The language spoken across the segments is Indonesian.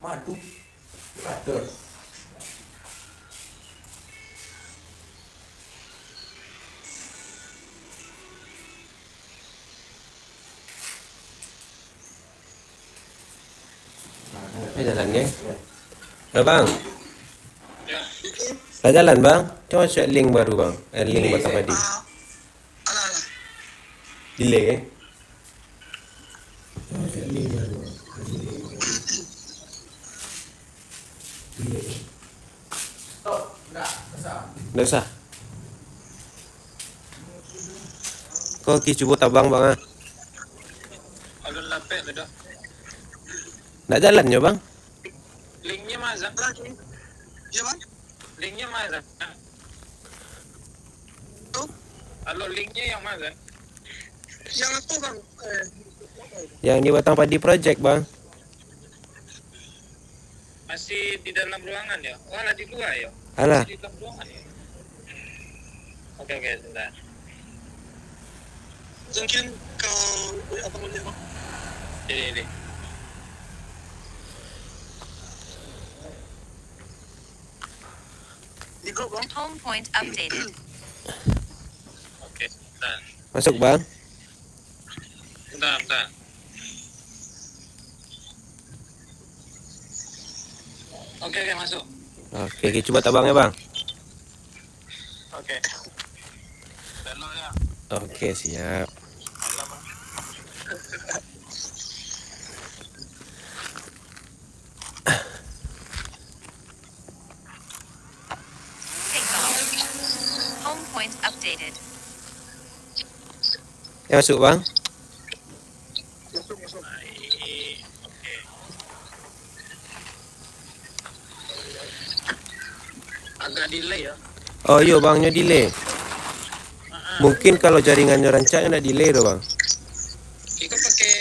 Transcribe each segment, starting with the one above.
Jalan geng. Bang. Lah jalan bang. Coba share link baru bang. Link buat apa di? Delay geng. Nggak usah. Kau coba tabang bang ah. Agak lapet dah. Nggak jalan ya bang? Linknya mana? Ya bang? Linknya mana? Halo, linknya yang mana? Yang apa bang? Yang di Batang Padi Project bang. Masih di dalam ruangan ya? Oh, ada di luar ya? Alah. Masih di dalam ruangan ya? Oke, sebentar. Mungkin kau apa namanya bang? Ini. Di grup bang? Home point updated. Oke, sebentar. Masuk bang. Bentar. Oke, masuk. Oke, coba tabangnya bang. Oke. Belok ya. Oke, siap. Take off. Home point updated. Ya masuk bang. Masuk. Baik. Oke. Agak delay ya. Oh iya bangnya delay. Mungkin kalau jaringannya rancaknya udah delay tuh bang. Iko pakai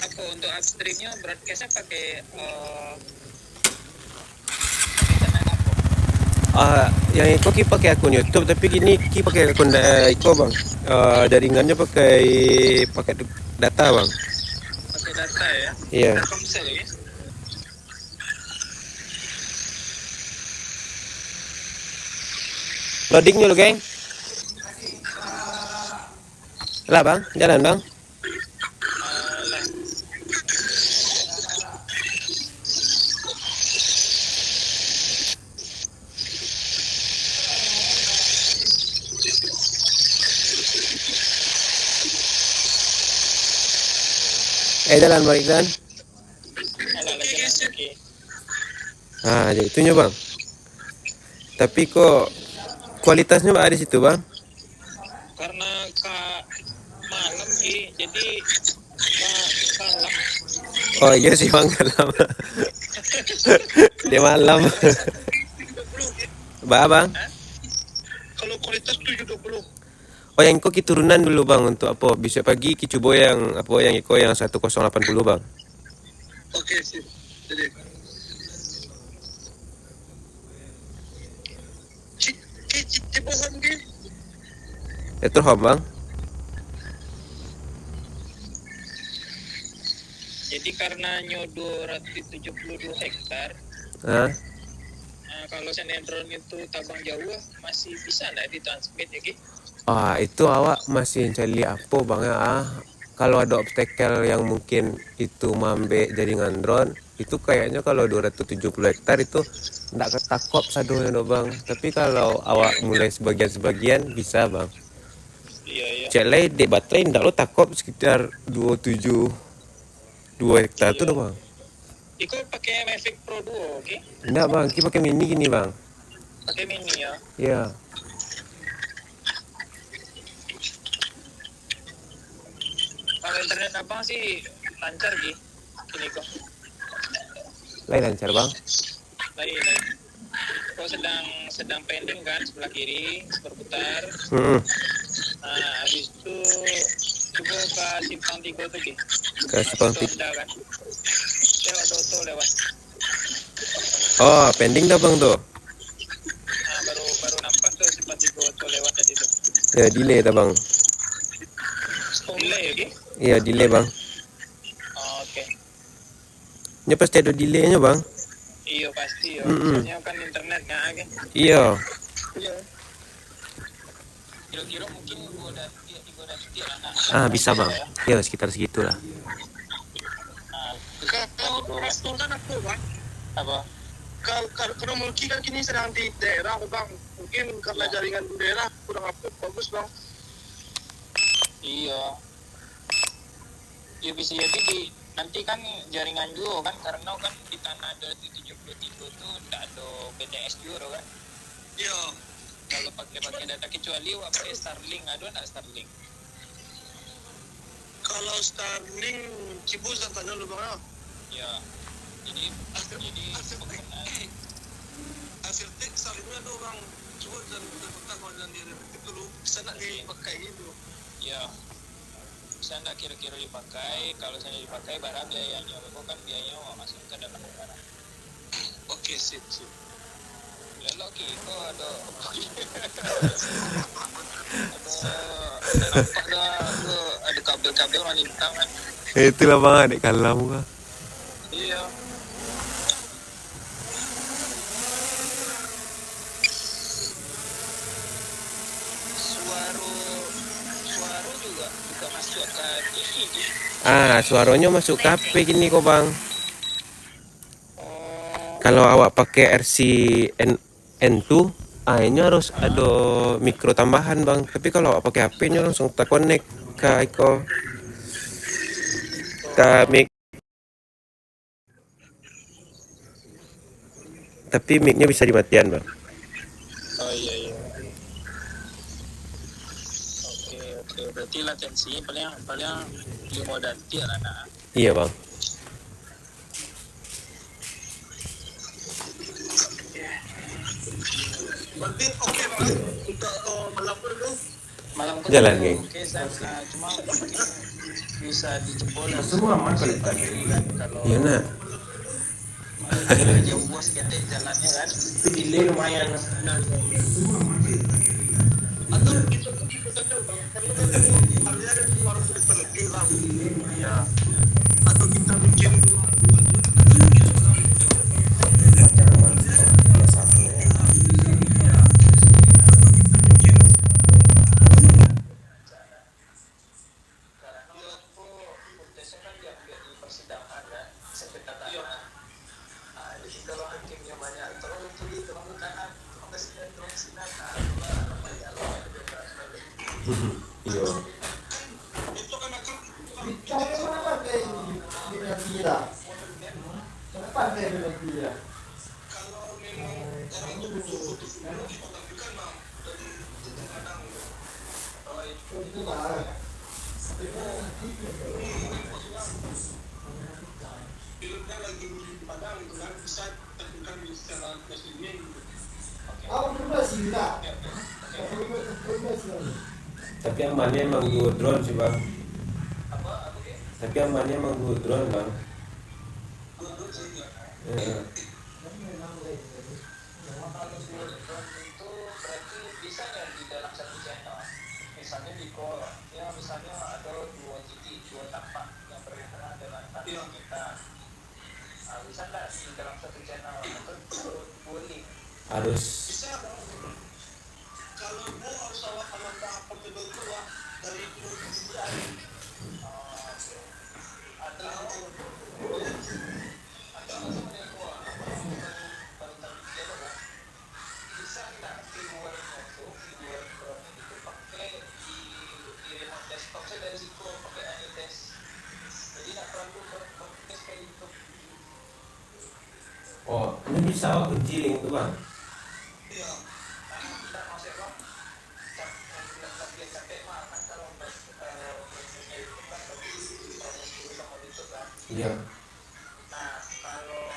apa untuk upstreamnya broadcastnya pakai internet apa? Yang Iko ki pakai akun YouTube, tapi gini ki pakai akun Iko bang. Jaringannya pakai data bang. Pakai data ya? Iya. Telkomsel ya? Loading dulu geng. Lah bang, jalan bang. Lah. Jalan balik dan. Oke. Jadi itunya bang. Tapi kok kualitasnya ada di situ bang. Karena malam sih, jadi malam. Oh iya sih bang, malam. Dia malam. Bang. Kalau kualitas 720. Oh yang Iko turunan dulu bang untuk apa? Bisa pagi coba yang apa yang Iko yang 1080 bang. Oke sih. Jadi Cibohon ke? Itu home bang. Jadi karena nyodo 272 hektar, Hah? kalau sinetron itu tabang jauh masih bisa nggak ditransmit ya Ki? Itu awak masih cari apa bang ya? Kalau ada obstacle yang mungkin itu mambe jaringan drone, itu kayaknya kalau 270 hektar itu ndak ketakop sadonya do bang. Tapi kalau awak mulai sebagian bisa bang. Iya. Celai di baterai ndak lo takop sekitar 2 hektar tuh do bang. Iko pakai Mavic Pro Duo, oke? Ndak bang, kita pakai mini gini bang. Pakai mini ya. Iya. Kalau internet abang sih lancar Ki. Ini kok. Lain lancar bang. Lain. Kau sedang pending kan sebelah kiri berputar. Nah, habis itu coba ke simpang 3 tuh Ki. Ke simpang 3. Kan? Lewat Doto lewat. Oh, pending dah bang tuh. Nah, baru nampak tuh simpang 3 tuh lewat tadi tuh. Ya, delay dah bang. Delay ya Ki? Iya, delay bang. Oh, oke. Ini pasti ada delaynya bang. Iya pasti ya. Mm-mm. Soalnya kan internet nggak ada. Iya. Iya. Kira-kira mungkin gua udah tiga lah. Ah bisa bang. Ya sekitar segitulah. Kalau Rasul kan aku bang. Apa? Kalau mungkin kan kini sedang di daerah bang. Mungkin karena jaringan daerah kurang upload bagus bang. Iya. Ya bisa jadi nanti kan jaringan juga kan karena kan di tanah ada 73 tuh tidak ada BTS juga kan. Iya. Kalau pakai data kecuali pakai Starlink, ada nggak Starlink? Kalau Starlink Cibus dan tanya lu bang. Ya. Jadi Asirtek Starlinknya tuh bang Cibus dan bekas dan dia dulu sana dipakai gitu. Ya. Bisa nggak kira-kira dipakai? Kalau saya dipakai barang biayanya, aku kan biayanya mau masuk ke dalam negara. Oke, sip. Lalu kita ada ada kabel-kabel melintang kan? Itulah bang adik kalam kah. Iya. Suara juga masuk ke TV gitu. Suaranya masuk ke HP gini kok bang. Kalau awak pakai RC N2, ini harus ada mikro tambahan bang. Tapi kalau awak pakai HP-nya langsung terkonek ke mic. Tapi mic-nya bisa dimatikan bang. Oh iya. Oke. Berarti latensi paling 5 detik lah nak. Iya bang. Berarti oke bang untuk malam dulu. Malam kedua. Jalan geng. Oke, cuma bisa dijebol semua aman kalau kan. Iya nak. Jauh bos kita jalannya kan. Delay lumayan. Atau kita saja bang. Harusnya kan harus terlebih bang. Ya. Atau kita bikin Iya. Tapi amannya emang dua drone sih bang. Tapi amannya emang dua drone bang. Iya. misalnya ada dua titik dua tapak yang berhubungan dengan target kita. Bisa nggak di dalam satu channel itu boleh? Harus. Bisa dong. Kalau mau harus awak menambah portable tua dari Oh, ini bisa awak kecilin tuh bang. Iya. Nah, kalau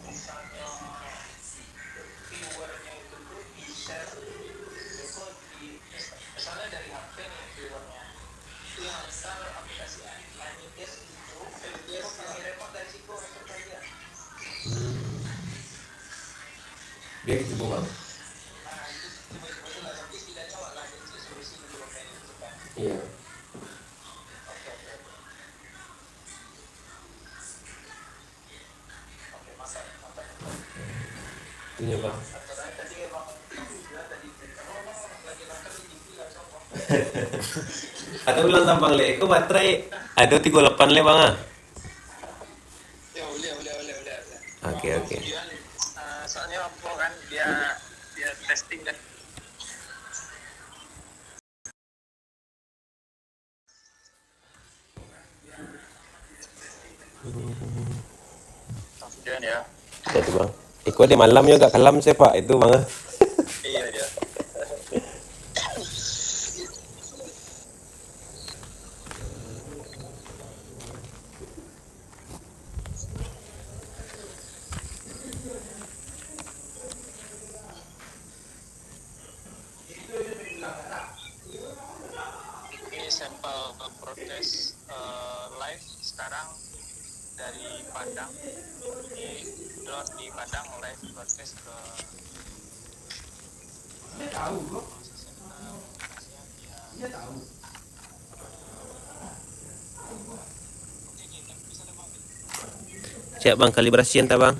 misalnya viewernya itu tuh di-share itu misalnya dari HP nih viewernya itu yang install aplikasi Anites itu dia pakai remote dari situ itu saja. Biar itu bang. Nah, itu coba-coba itu lah, tapi setidaknya lah jadi solusi dulu kayak gitu kan. Iya. Oke. Iya bang. Atau bilang tambang le, itu baterai ada 38 le bang ah. Ya boleh. Oke oke. Kemudian soalnya apa kan dia testing kan. Kemudian ya. Jadi bang. Iko di malam juga kalam sih pak itu bang ah. Iya dia. Ini sampel broadcast live sekarang dari Padang. Ini drone di Padang live broadcast ke Cek bang kalibrasi entah bang.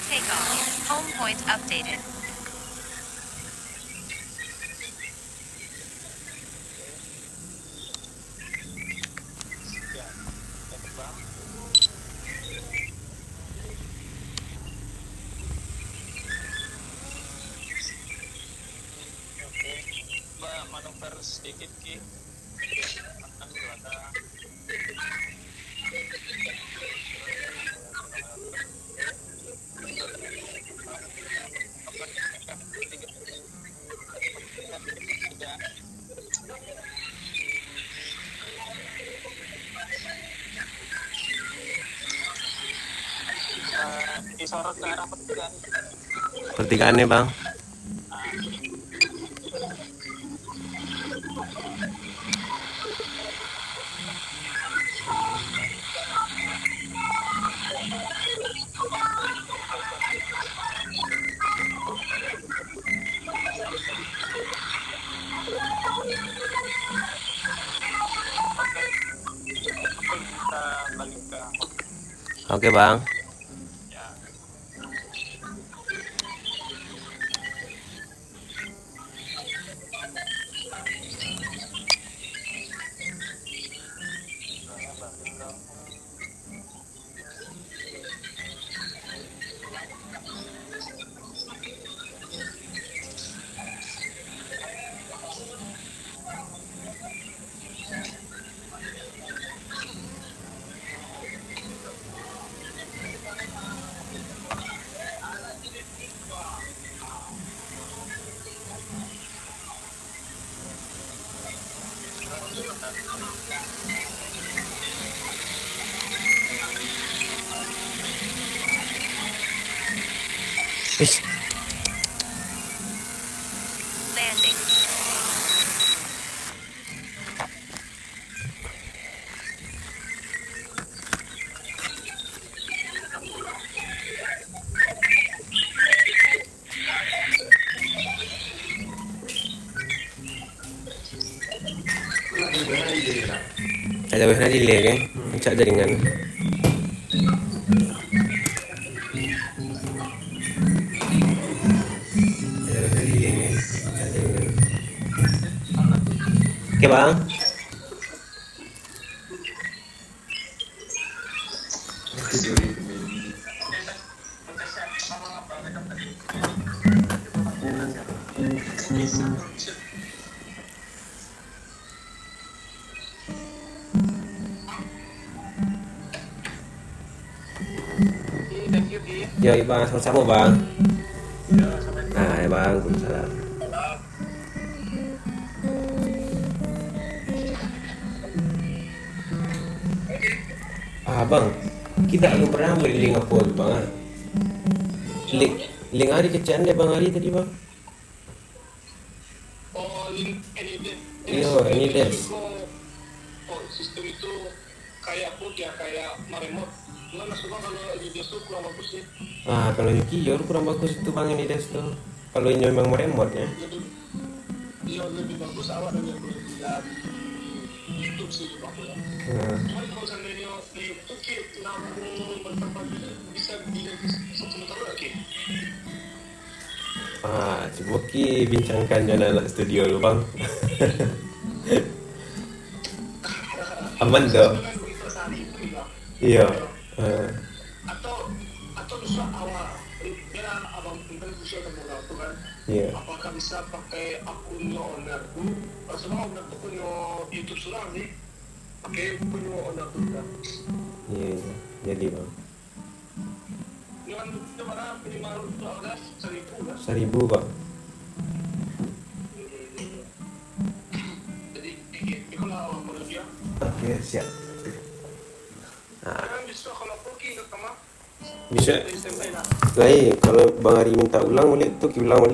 Takeoff. Home point updated. ya terbang. Oke, Mbak manuver sedikit ki. Ambil ada disorot ke arah pertigaan. Pertigaannya bang. Kita balik ke Oke bang. ya. Ish. Landing. Ada wehna delay kan? Cak jaringan. Oke bang. Thank you Ki. Ya bang, sama-sama bang. Ya, sampai Nah ya bang, Waalaikumsalam. Ah bang, kita belum pernah beli link apa tuh bang? Ah? Link hari kecian deh bang hari tadi bang. oh ini deh. Iya, ini des. Oh sistem itu kayak apa ya, kayak remote. Cuman mas Bang kalau di desktop kurang bagus sih. Kalau Yukiyor kurang bagus itu bang ini desktop. Kalau ini memang remote ya. Lebih, iya lebih bagus awal dari yang dari YouTube sih aku ya. Cuman kalau seandainya di YouTube namun bertempat bisa sementara lagi. Coba ki bincangkan dengan anak studio lu bang. Aman dong. Dengan investasi itu ya. Iya. Atau bisa awal kira abang tinggal bisa ketemu aku kan. Iya. Apakah bisa pakai akunnya owner tuh? Maksudnya owner tuh punya YouTube surang sih. Pakai punya owner tuh kan. Iya. Jadi bang. Dengan itu mana minimal ada 1.000 kan. 1.000 bang. Jadi kalau awal kerja, Oke siap. kan bisa kalau pergi ke kamar Bisa. di standby lah. Baik, kalau bang Ari minta ulang boleh tuh ki ulang boleh.